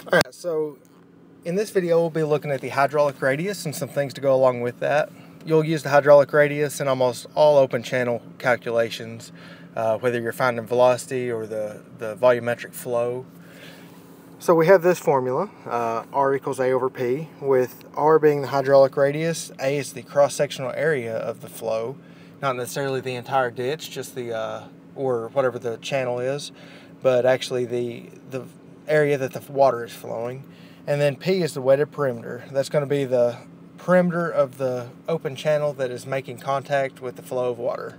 Alright, so in this video we'll be looking at the hydraulic radius and some things to go along with that. You'll use the hydraulic radius in almost all open channel calculations, whether you're finding velocity or the volumetric flow. So we have this formula, R equals A over P, with R being the hydraulic radius, A is the cross-sectional area of the flow, not necessarily the entire ditch, just the, or whatever the channel is, but actually the area that the water is flowing. And then P is the wetted perimeter. That's going to be the perimeter of the open channel that is making contact with the flow of water.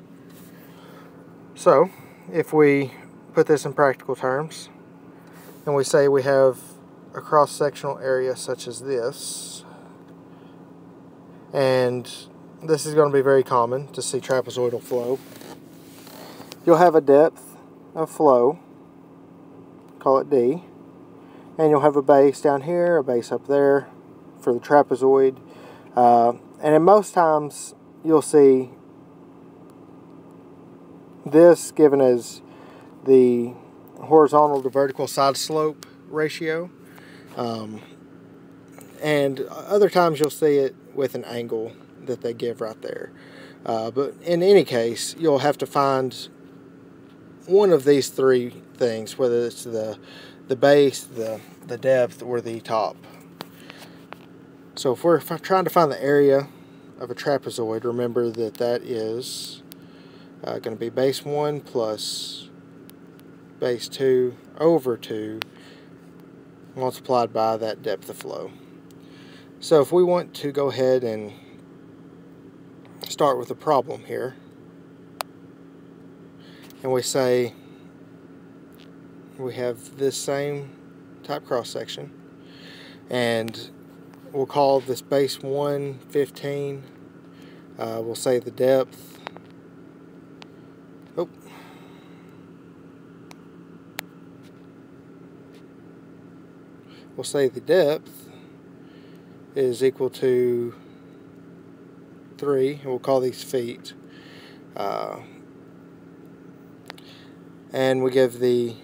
So, if we put this in practical terms, and we say we have a cross-sectional area such as this, and this is going to be very common to see trapezoidal flow. You'll have a depth of flow, call it D, and you'll have a base down here, a base up there for the trapezoid, and in most times you'll see this given as the horizontal to vertical side slope ratio, and other times you'll see it with an angle that they give right there, but in any case you'll have to find one of these three things, whether it's the base, the depth, or the top. So if we're trying to find the area of a trapezoid, remember that that is going to be base 1 plus base 2 over 2 multiplied by that depth of flow. So if we want to go ahead and start with a problem here, and we say we have this same type cross section, and we'll call this base 1 15, we'll say the depth, we'll say the depth is equal to 3, and we'll call these feet, and we give the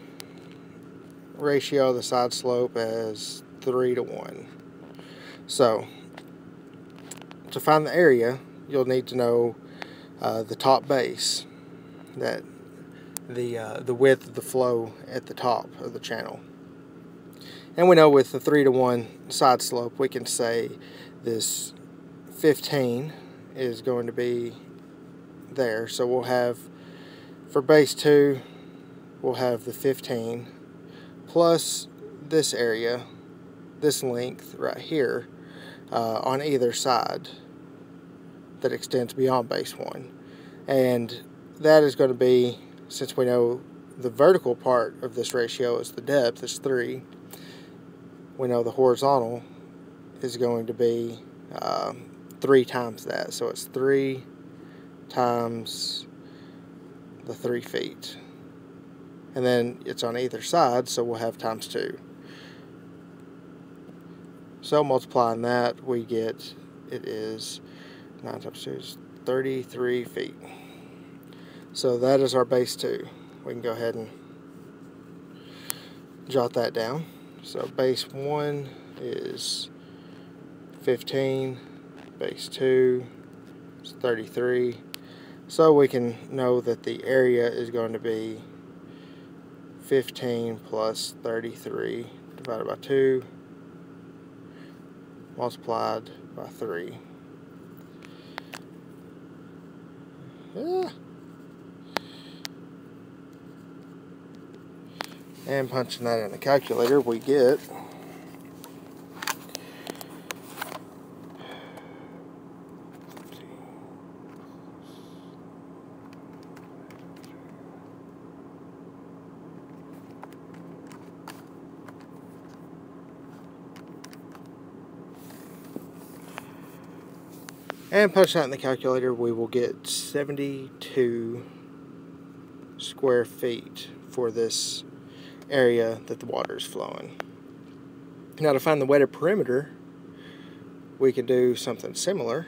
ratio of the side slope as 3 to 1. So to find the area, you'll need to know the top base, that the width of the flow at the top of the channel. And we know with the 3 to 1 side slope, we can say this 15 is going to be there. So we'll have, for base 2, we'll have the 15 plus this area, this length right here, on either side that extends beyond base 1. And that is going to be, since we know the vertical part of this ratio is the depth, is 3, we know the horizontal is going to be 3 times that. So it's 3 times the 3 feet. And then it's on either side, so we'll have times 2. So multiplying that, we get, it is 9 times 2 is 33 feet. So that is our base 2. We can go ahead and jot that down. So base 1 is 15, base 2 is 33. So we can know that the area is going to be 15 plus 33 divided by 2 multiplied by 3. And punching that in the calculator, we get we will get 72 square feet for this area that the water is flowing. Now to find the wetted perimeter, we can do something similar.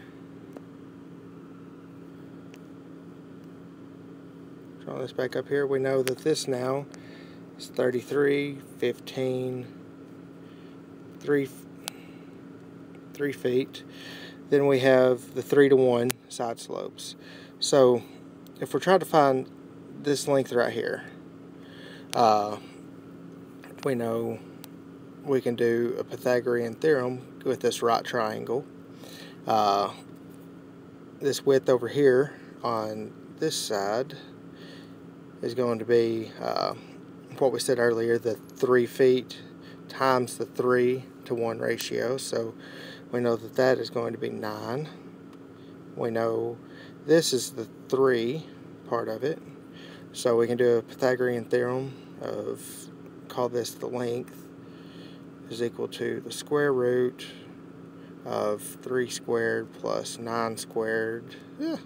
Draw this back up here. We know that this now is 33, 15, 3 feet. Then we have the 3 to 1 side slopes. So if we're trying to find this length right here, we know we can do a Pythagorean theorem with this right triangle. This width over here on this side is going to be what we said earlier, the 3 feet times the 3 to 1 ratio. So we know that that is going to be 9. We know this is the 3 part of it. So we can do a Pythagorean theorem of, call this the length, is equal to the square root of 3 squared plus 9 squared. Yeah.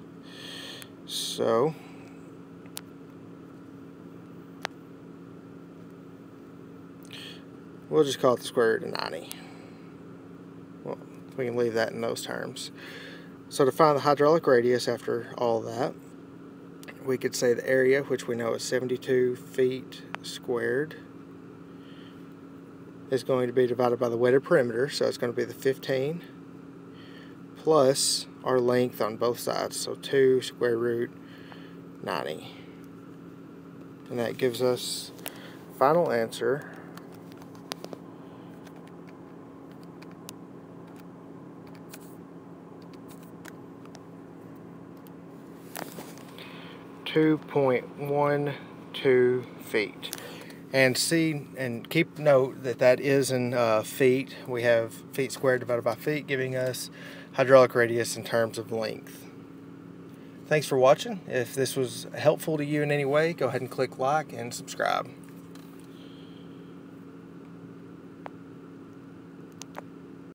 So we'll just call it the square root of 90. Well, we can leave that in those terms. So to find the hydraulic radius after all that, we could say the area, which we know is 72 feet squared, is going to be divided by the wetted perimeter, so it's going to be the 15 plus our length on both sides, so 2 square root 90. And that gives us final answer, .12 feet. And see and keep note that that is in feet. We have feet squared divided by feet, giving us hydraulic radius in terms of length. Thanks for watching. If this was helpful to you in any way, go ahead and click like and subscribe.